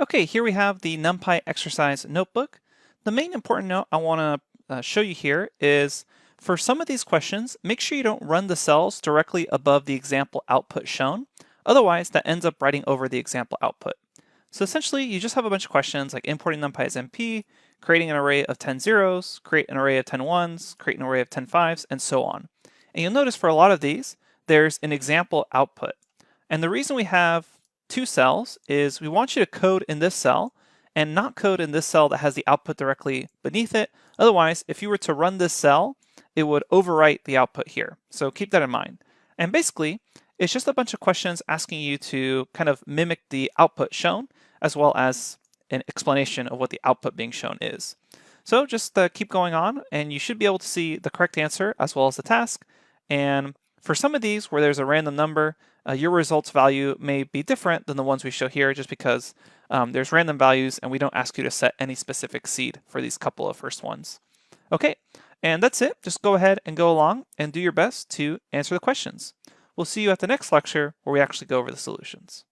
Okay, here we have the NumPy exercise notebook. The main important note I want to show you here is for some of these questions, make sure you don't run the cells directly above the example output shown. Otherwise, that ends up writing over the example output. So essentially, you just have a bunch of questions like importing NumPy as NP, creating an array of 10 zeros, create an array of 10 ones, create an array of 10 fives, and so on. And you'll notice for a lot of these, there's an example output. And the reason we have two cells is we want you to code in this cell and not code in this cell that has the output directly beneath it. Otherwise, if you were to run this cell, it would overwrite the output here. So keep that in mind. And basically, it's just a bunch of questions asking you to kind of mimic the output shown, as well as an explanation of what the output being shown is. So just keep going on, and you should be able to see the correct answer as well as the task. And for some of these where there's a random number, your results value may be different than the ones we show here just because there's random values and we don't ask you to set any specific seed for these couple of first ones. Okay, and that's it. Just go ahead and go along and do your best to answer the questions. We'll see you at the next lecture where we actually go over the solutions.